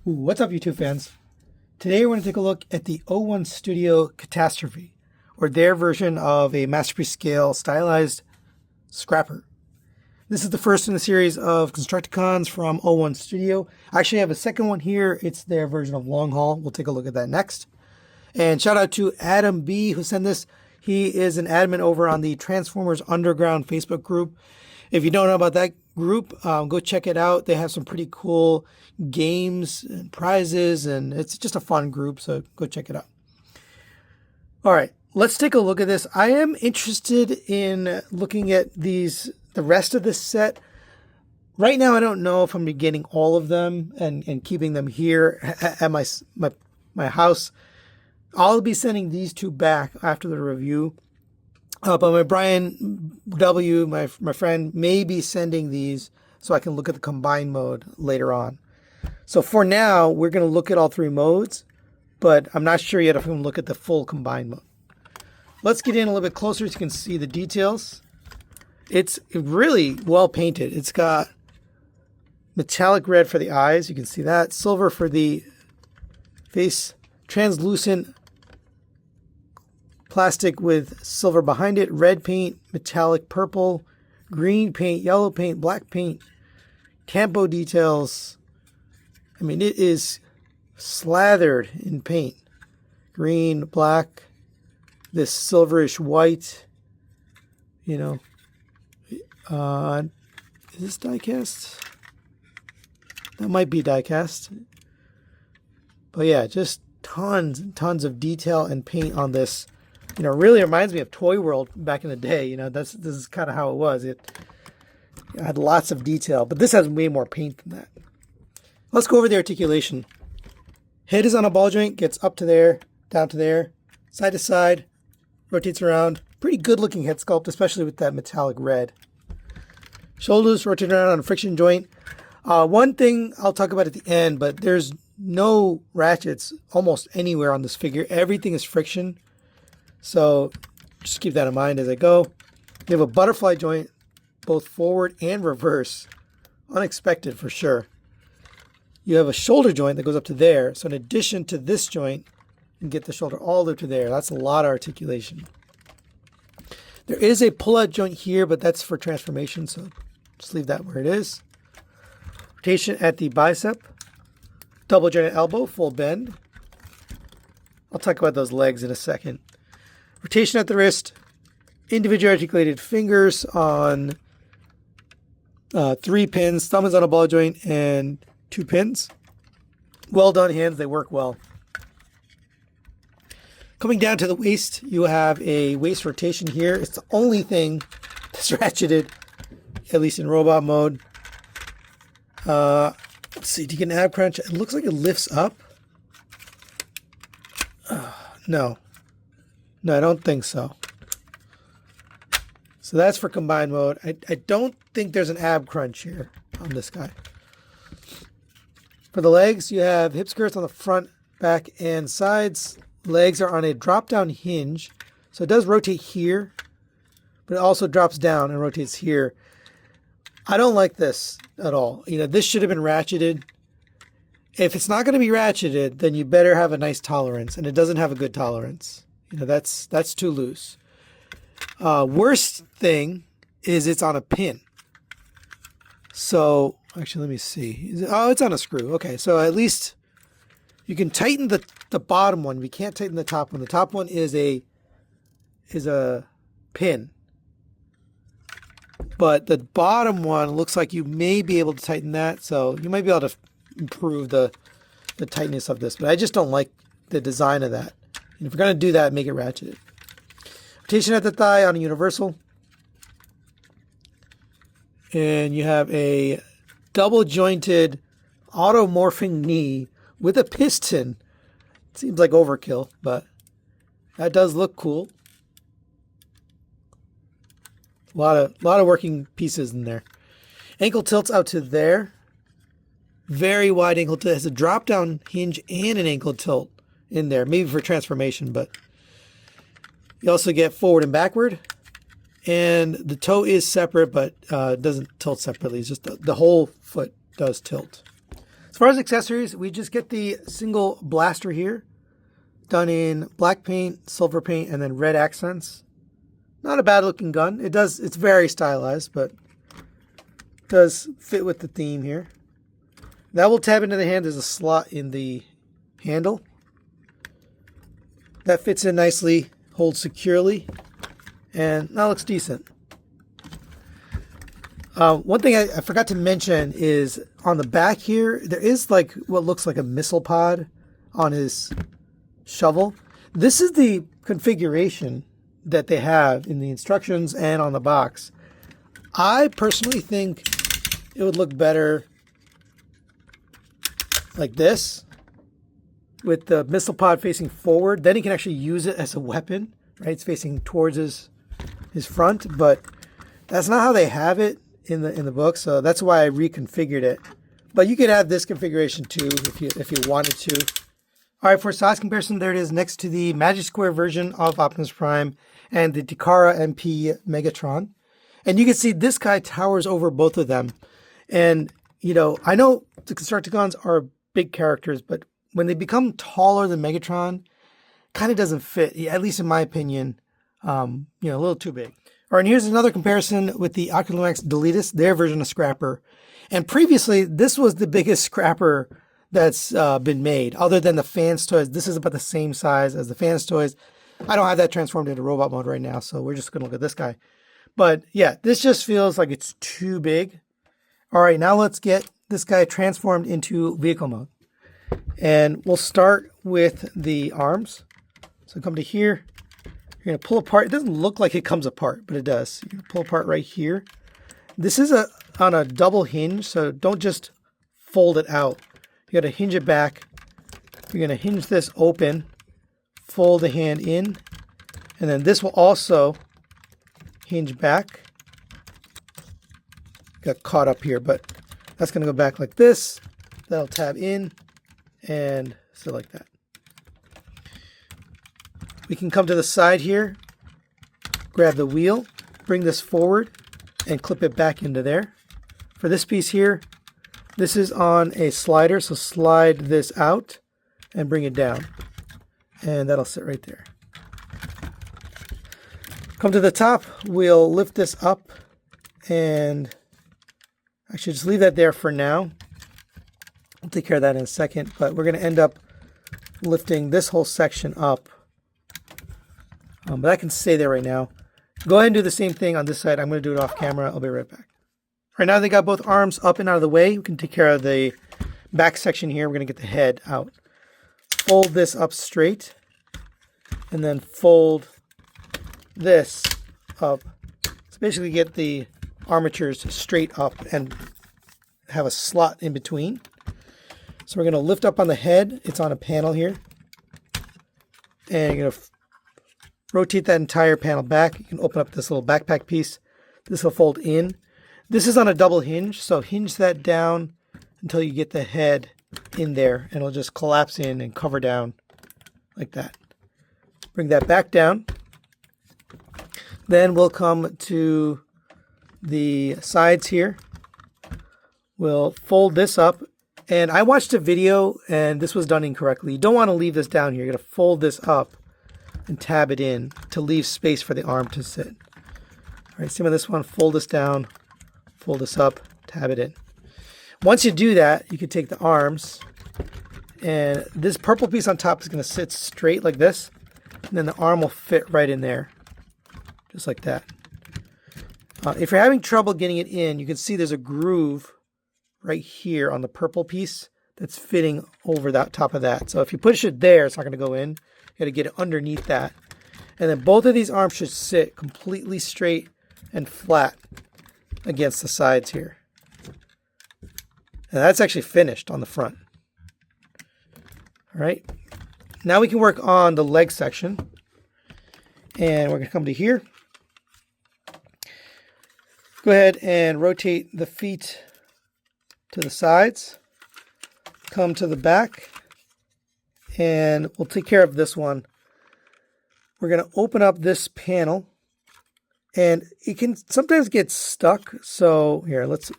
What's up, YouTube fans? Today we're going to take a look at the 01S-03A Catastrophe, or their version of a masterpiece scale stylized scrapper. This is the first in the series of Constructicons from 01S-03A. I actually have a second one here. It's their version of Long Haul. We'll take a look at that next. And shout out to Adam B, who sent this. He is an admin over on the Transformers Underground Facebook group. If you don't know about that group, go check it out. They have some pretty cool games and prizes, and it's just a fun group, so go check it out. All right, let's take a look at this. I am interested in looking at the rest of this set. Right now, I don't know if I'm getting all of them and keeping them here at my house. I'll be sending these two back after the review. But my Brian W., my friend, may be sending these so I can look at the combined mode later on. So for now, we're going to look at all three modes, but I'm not sure yet if I'm going to look at the full combined mode. Let's get in a little bit closer so you can see the details. It's really well painted. It's got metallic red for the eyes. You can see that. Silver for the face. Translucent plastic with silver behind it, red paint, metallic purple, green paint, yellow paint, black paint, campo details. I mean, it is slathered in paint. Green, black, this silverish white, you know. Is this die cast? That might be die cast. But yeah, just tons and tons of detail and paint on this. You know, it really reminds me of Toy World back in the day. You know, this is kind of how it was. It had lots of detail, but this has way more paint than that. Let's go over the articulation. Head is on a ball joint, gets up to there, down to there, side to side, rotates around. Pretty good looking head sculpt, especially with that metallic red. Shoulders rotate around on a friction joint. One thing I'll talk about at the end, but there's no ratchets almost anywhere on this figure. Everything is friction. So just keep that in mind as I go. You have a butterfly joint, both forward and reverse. Unexpected for sure. You have a shoulder joint that goes up to there. So in addition to this joint, you can get the shoulder all the way to there. That's a lot of articulation. There is a pull-out joint here, but that's for transformation. So just leave that where it is. Rotation at the bicep. Double jointed elbow, full bend. I'll talk about those legs in a second. Rotation at the wrist, individually articulated fingers on 3 pins, thumb is on a ball joint, and 2 pins. Well done hands, they work well. Coming down to the waist, you have a waist rotation here. It's the only thing that's ratcheted, at least in robot mode. Let's see, do you get an ab crunch? It looks like it lifts up. No. No, I don't think so. So that's for combined mode. I don't think there's an ab crunch here on this guy. For the legs, you have hip skirts on the front, back, and sides. Legs are on a drop-down hinge. So it does rotate here, but it also drops down and rotates here. I don't like this at all. You know, this should have been ratcheted. If it's not going to be ratcheted, then you better have a nice tolerance, and it doesn't have a good tolerance. You know, that's too loose. Worst thing is it's on a pin. So, actually, let me see. Oh, it's on a screw. Okay, so at least you can tighten the bottom one. We can't tighten the top one. The top one is a pin. But the bottom one looks like you may be able to tighten that. So you might be able to improve the tightness of this. But I just don't like the design of that. And if you're going to do that, make it ratcheted. Rotation at the thigh on a universal. And you have a double jointed automorphing knee with a piston. It seems like overkill, but that does look cool. A lot of working pieces in there. Ankle tilts out to there. Very wide ankle tilt. It has a drop down hinge and an ankle tilt in there, maybe for transformation, but you also get forward and backward, and the toe is separate, but doesn't tilt separately. It's just the whole foot does tilt. As far as accessories, we just get the single blaster here, done in black paint, silver paint, and then red accents. Not a bad looking gun. It's very stylized, but it does fit with the theme here. That will tab into the hand. There's a slot in the handle. That fits in nicely, holds securely, and that looks decent. One thing I forgot to mention is on the back here, there is like what looks like a missile pod on his shovel. This is the configuration that they have in the instructions and on the box. I personally think it would look better like this, with the missile pod facing forward. Then he can actually use it as a weapon, right? It's facing towards his front, but that's not how they have it in the book, so that's why I reconfigured it. But you could have this configuration too if you wanted to. All right, for size comparison, there it is next to the Magic Square version of Optimus Prime and the Takara MP Megatron. And you can see this guy towers over both of them. And, you know, I know the Constructicons are big characters, but when they become taller than Megatron, kind of doesn't fit, at least in my opinion, a little too big. All right, and here's another comparison with the Oculus Deletus, their version of Scrapper. And previously, this was the biggest Scrapper that's been made, other than the Fans toys. This is about the same size as the Fans toys. I don't have that transformed into robot mode right now, so we're just going to look at this guy. But yeah, this just feels like it's too big. All right, now let's get this guy transformed into vehicle mode. And we'll start with the arms. So come to here. You're going to pull apart. It doesn't look like it comes apart, but it does. You're going to pull apart right here. This is on a double hinge, so don't just fold it out. You got to hinge it back. You're going to hinge this open, fold the hand in, and then this will also hinge back. Got caught up here, but that's going to go back like this. That'll tab in and sit like that. We can come to the side here, grab the wheel, bring this forward, and clip it back into there. For this piece here, this is on a slider, so slide this out and bring it down. And that'll sit right there. Come to the top, we'll lift this up and actually just leave that there for now. We'll take care of that in a second, but we're going to end up lifting this whole section up. But I can stay there right now. Go ahead and do the same thing on this side. I'm going to do it off camera. I'll be right back. Right now they got both arms up and out of the way. We can take care of the back section here. We're going to get the head out. Fold this up straight. And then fold this up. So basically get the armatures straight up and have a slot in between. So we're going to lift up on the head. It's on a panel here. And you're going to rotate that entire panel back. You can open up this little backpack piece. This will fold in. This is on a double hinge, so hinge that down until you get the head in there, and it'll just collapse in and cover down like that. Bring that back down. Then we'll come to the sides here. We'll fold this up. And I watched a video, and this was done incorrectly. You don't want to leave this down here. You're going to fold this up and tab it in to leave space for the arm to sit. All right, same with this one. Fold this down, fold this up, tab it in. Once you do that, you can take the arms, and this purple piece on top is going to sit straight like this, and then the arm will fit right in there, just like that. If you're having trouble getting it in, you can see there's a groove right here on the purple piece that's fitting over that top of that. So if you push it there, it's not going to go in. You got to get it underneath that. And then both of these arms should sit completely straight and flat against the sides here. And that's actually finished on the front. All right. Now we can work on the leg section. And we're going to come to here. Go ahead and rotate the feet to the sides. Come to the back. And we'll take care of this one. We're going to open up this panel. And it can sometimes get stuck. So here, let's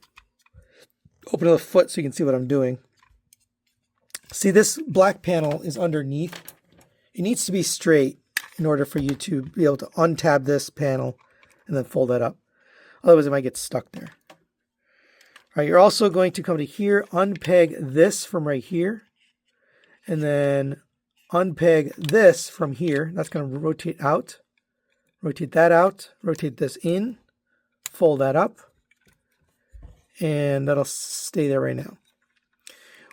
open the foot so you can see what I'm doing. See, this black panel is underneath. It needs to be straight in order for you to be able to untab this panel and then fold that up. Otherwise, it might get stuck there. All right, you're also going to come to here, unpeg this from right here, and then unpeg this from here. That's going to rotate out. Rotate that out. Rotate this in. Fold that up. And that'll stay there right now.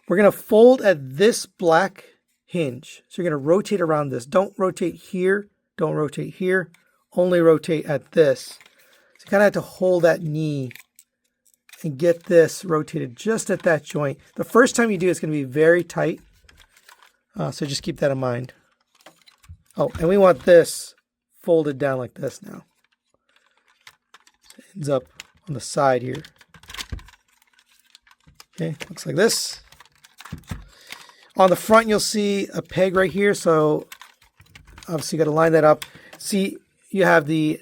We're going to fold at this black hinge. So you're going to rotate around this. Don't rotate here. Don't rotate here. Only rotate at this. So you kind of have to hold that knee and get this rotated just at that joint. The first time you do, it's going to be very tight. So just keep that in mind. Oh, and we want this folded down like this now. So it ends up on the side here. Okay, looks like this. On the front, you'll see a peg right here. So obviously you got to line that up. See, you have the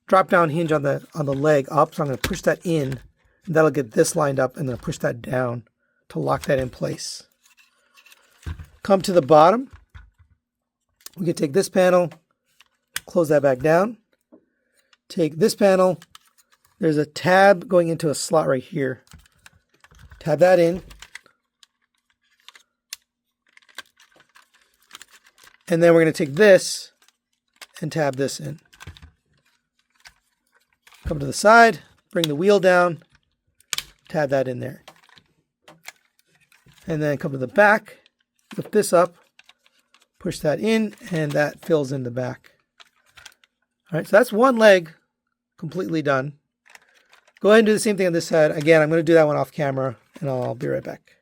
drop down hinge on the leg up. So I'm going to push that in, and that'll get this lined up, and then push that down to lock that in place. Come to the bottom. We can take this panel, close that back down. Take this panel. There's a tab going into a slot right here. Tab that in. And then we're going to take this and tab this in. Come to the side, bring the wheel down, tab that in there. And then come to the back, lift this up, push that in, and that fills in the back. All right, so that's one leg completely done. Go ahead and do the same thing on this side. Again, I'm going to do that one off camera, and I'll be right back.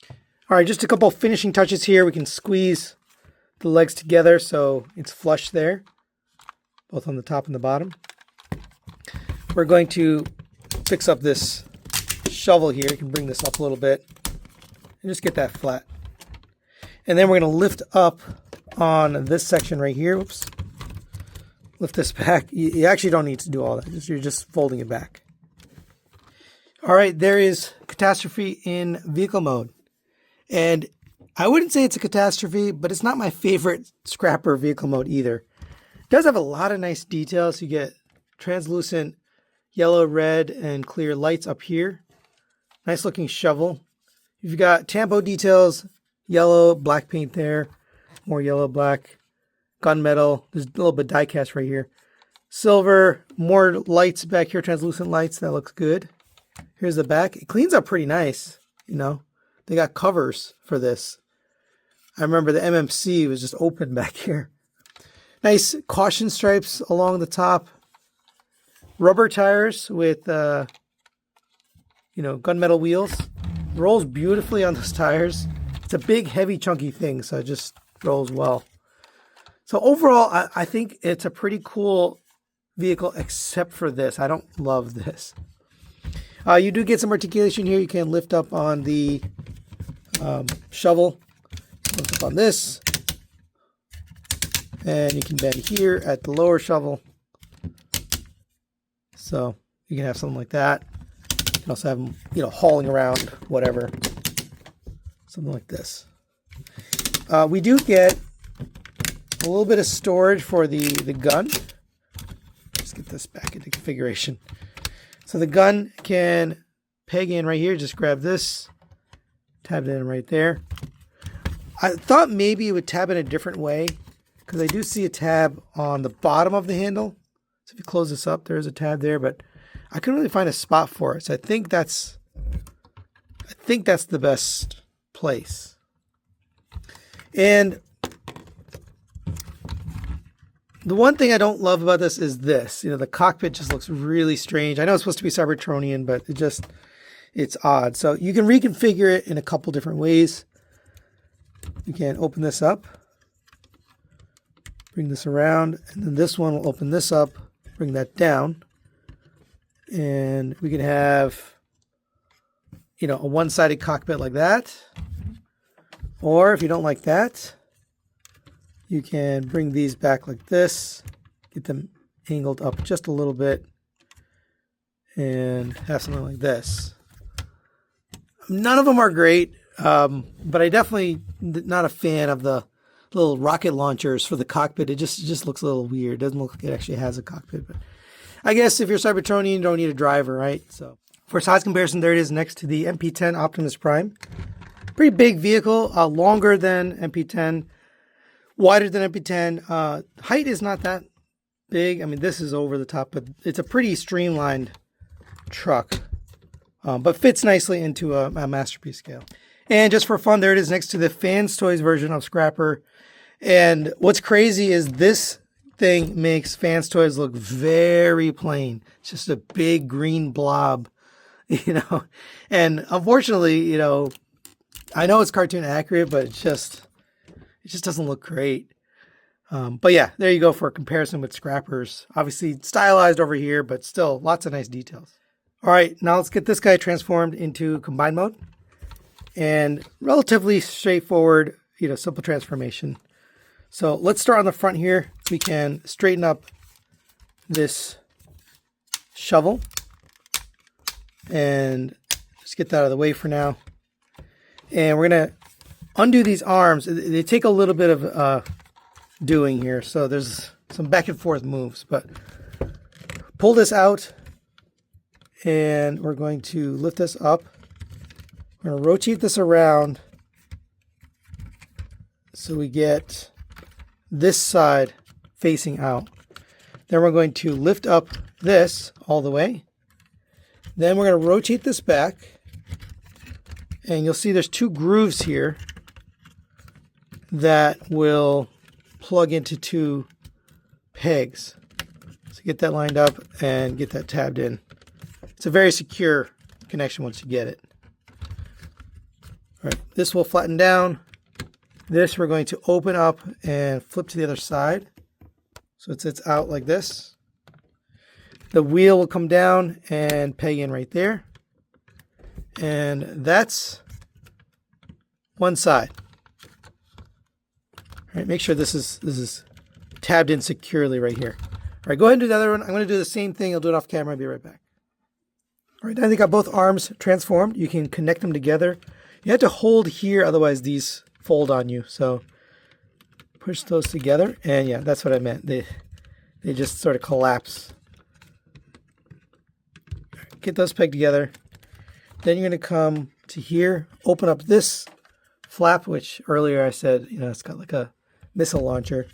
All right, just a couple finishing touches here. We can squeeze the legs together so it's flush there, both on the top and the bottom. We're going to fix up this shovel here. You can bring this up a little bit and just get that flat. And then we're going to lift up on this section right here. Whoops. Lift this back. You actually don't need to do all that. You're just folding it back. All right, there is Catastrophe in vehicle mode. And I wouldn't say it's a catastrophe, but it's not my favorite scrapper vehicle mode either. It does have a lot of nice details. You get translucent yellow, red, and clear lights up here. Nice looking shovel. You've got tampo details, yellow, black paint there, more yellow, black, gunmetal. There's a little bit of die cast right here. Silver, more lights back here, translucent lights. That looks good. Here's the back. It cleans up pretty nice, you know. They got covers for this. I remember the MMC was just open back here. Nice caution stripes along the top. Rubber tires with, gunmetal wheels. Rolls beautifully on those tires. It's a big, heavy, chunky thing, so it just rolls well. So overall, I think it's a pretty cool vehicle, except for this. I don't love this. You do get some articulation here. You can lift up on the shovel. Lift up on this. And you can bend here at the lower shovel. So you can have something like that. You can also have them, hauling around, whatever. Something like this. We do get a little bit of storage for the gun. Let's get this back into configuration. So the gun can peg in right here. Just grab this, tab it in right there. I thought maybe it would tab in a different way because I do see a tab on the bottom of the handle. So if you close this up, there's a tab there, but I couldn't really find a spot for it. So I think that's the best place. And the one thing I don't love about this is this. The cockpit just looks really strange. I know it's supposed to be Cybertronian, but it's odd. So you can reconfigure it in a couple different ways. You can open this up, bring this around, and then this one will open this up, bring that down. And we can have, a one-sided cockpit like that. Or if you don't like that, you can bring these back like this, get them angled up just a little bit, and have something like this. None of them are great. But I definitely not a fan of the little rocket launchers for the cockpit. It just looks a little weird. It doesn't look like it actually has a cockpit. But I guess if you're Cybertronian, you don't need a driver, right? So for size comparison, there it is next to the MP10 Optimus Prime. Pretty big vehicle, longer than MP10, wider than MP10. Height is not that big. I mean, this is over the top, but it's a pretty streamlined truck, but fits nicely into a Masterpiece scale. And just for fun, there it is next to the Fans Toys version of Scrapper. And what's crazy is this thing makes Fans Toys look very plain. It's just a big green blob, you know. And unfortunately, you know, I know it's cartoon accurate, but it just doesn't look great. But yeah, there you go for a comparison with Scrappers. Obviously stylized over here, but still lots of nice details. All right, now let's get this guy transformed into combine mode. And relatively straightforward, you know, simple transformation. So let's start on the front here. We can straighten up this shovel and just get that out of the way for now. And we're going to undo these arms. They take a little bit of doing here. So there's some back and forth moves, but pull this out and we're going to lift this up. We're going to rotate this around so we get this side facing out. Then we're going to lift up this all the way. Then we're going to rotate this back. And you'll see there's two grooves here that will plug into two pegs. So get that lined up and get that tabbed in. It's a very secure connection once you get it. All right, this will flatten down. This we're going to open up and flip to the other side. So it sits out like this. The wheel will come down and peg in right there. And that's one side. All right, make sure this is tabbed in securely right here. All right, go ahead and do the other one. I'm going to do the same thing. I'll do it off camera. I'll be right back. All right, now they got both arms transformed. You can connect them together. You have to hold here, otherwise these fold on you. So push those together, and yeah, that's what I meant. They just sort of collapse. Get those pegged together. Then you're going to come to here, open up this flap, which earlier I said, you know, it's got like a missile launcher.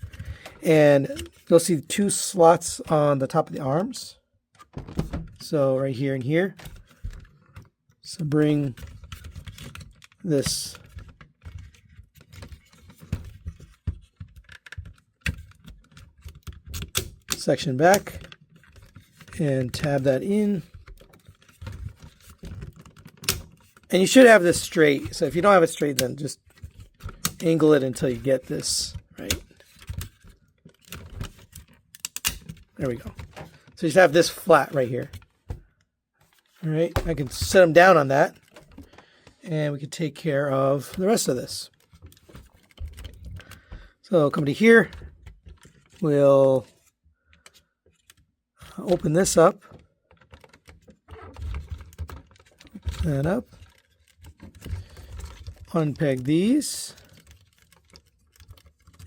And you'll see two slots on the top of the arms. So right here and here. So bring this section back and tab that in. And you should have this straight. So if you don't have it straight, then just angle it until you get this right. There we go. So you just have this flat right here. All right, I can set them down on that. And we can take care of the rest of this. So come to here. We'll open this up. Open that up. Unpeg these.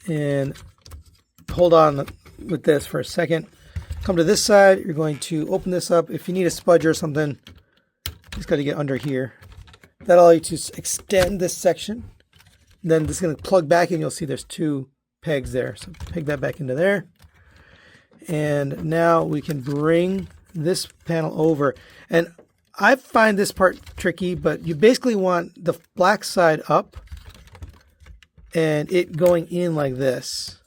And hold on with this for a second. Come to this side. You're going to open this up. If you need a spudger or something, just got to get under here. That'll allow you to extend this section. Then this is going to plug back in. You'll see there's two pegs there. So peg that back into there. And now we can bring this panel over. And I find this part tricky, but you basically want the black side up and it going in like this.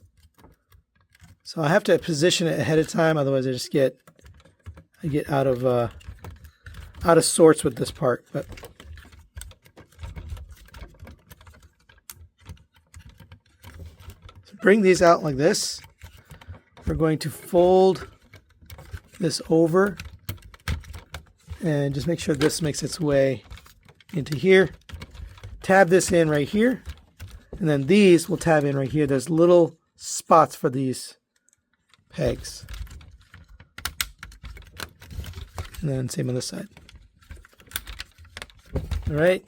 So I have to position it ahead of time, otherwise I get out of sorts with this part. But so bring these out like this. We're going to fold this over and just make sure this makes its way into here. Tab this in right here, and then these will tab in right here. There's little spots for these pegs. And then same on this side. All right.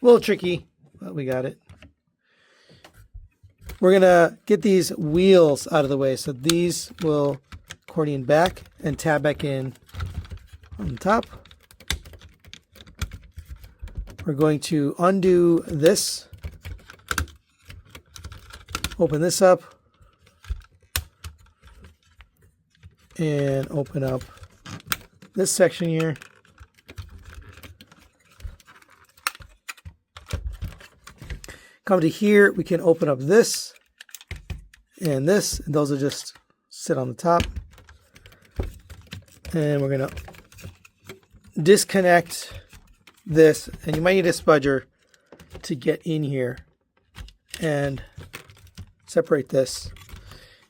A little tricky, but we got it. We're going to get these wheels out of the way. So these will accordion back and tab back in on the top. We're going to undo this. Open this up. And open up this section here. Come to here, we can open up this and this, and those will just sit on the top. And we're gonna disconnect this, and you might need a spudger to get in here and separate this.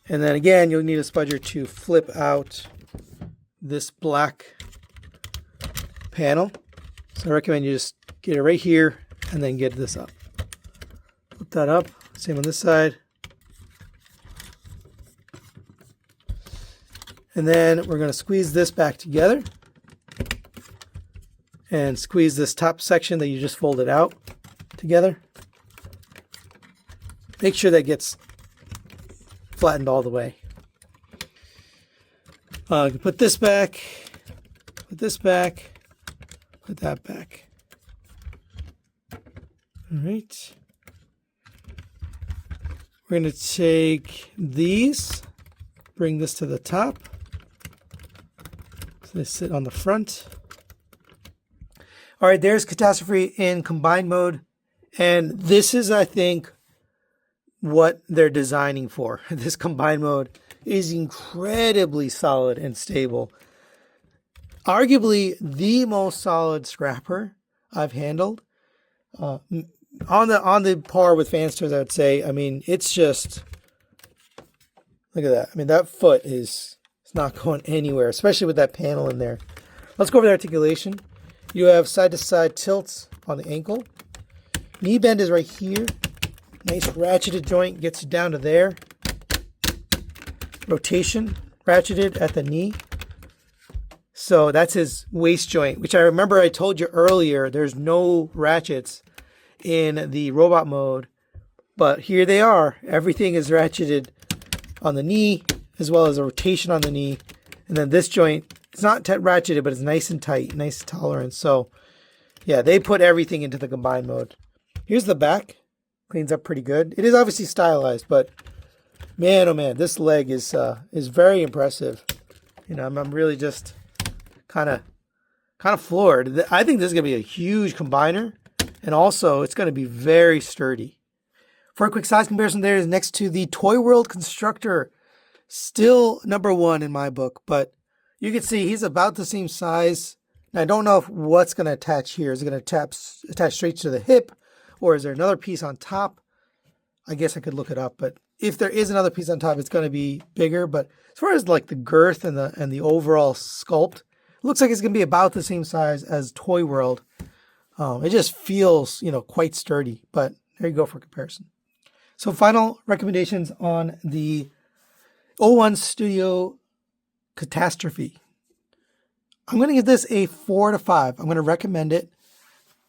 And then again, you'll need a spudger to flip out this black panel. So I recommend you just get it right here and then get this up. Flip that up, same on this side. And then we're going to squeeze this back together and squeeze this top section that you just folded out together. Make sure that gets flattened all the way. Put this back, put this back, put that back. All right. We're going to take these, bring this to the top. So they sit on the front. All right, there's Catastrophe in combined mode. And this is, I think, what they're designing for. This combined mode is incredibly solid and stable. Arguably the most solid scrapper I've handled. On the par with Fansters, I would say. I mean, it's just, look at that. I mean, that foot is not going anywhere, especially with that panel in there. Let's go over the articulation. You have side-to-side tilts on the ankle. Knee bend is right here. Nice ratcheted joint, gets you down to there. Rotation, ratcheted at the knee. So that's his waist joint, which I remember I told you earlier, there's no ratchets in the robot mode, but here they are. Everything is ratcheted on the knee, as well as a rotation on the knee. And then this joint, it's not ratcheted, but it's nice and tight, nice tolerance. So yeah, they put everything into the combined mode. Here's the back. Cleans up pretty good. It is obviously stylized, but man, oh man, this leg is very impressive. You know, I'm really just kind of floored. I think this is gonna be a huge combiner, and also it's gonna be very sturdy. For a quick size comparison, there is next to the Toy World Constructor, still #1 in my book, but you can see he's about the same size. Now, I don't know what's gonna attach here. Is it gonna attach straight to the hip? Or is there another piece on top? I guess I could look it up, but if there is another piece on top, it's going to be bigger. But as far as like the girth and the overall sculpt, it looks like it's going to be about the same size as Toy World. It just feels, you know, quite sturdy. But there you go for comparison. So final recommendations on the 01 Studio Catastrophe. I'm going to give this a 4 to 5. I'm going to recommend it.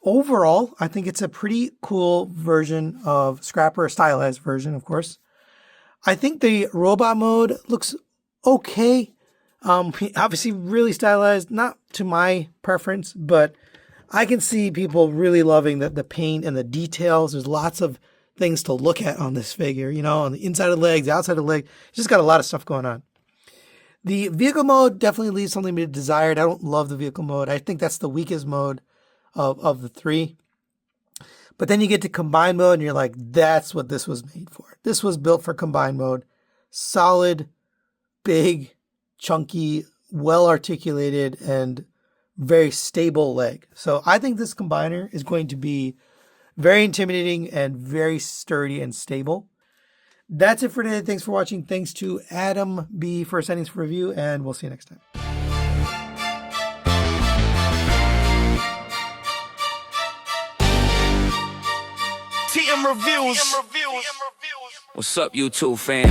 Overall, I think it's a pretty cool version of Scrapper, a stylized version, of course. I think the robot mode looks okay. Obviously, really stylized, not to my preference, but I can see people really loving the paint and the details. There's lots of things to look at on this figure, you know, on the inside of the legs, the outside of the leg. It's just got a lot of stuff going on. The vehicle mode definitely leaves something to be desired. I don't love the vehicle mode. I think that's the weakest mode of the three. But then you get to combined mode and you're like, that's what this was made for. This was built for combined mode. Solid, big, chunky, well articulated, and very stable leg. So I think this combiner is going to be very intimidating and very sturdy and stable. That's it for today. Thanks for watching. Thanks to Adam B for sending this review, and we'll see you next time. TM Reviews. What's up, YouTube fans?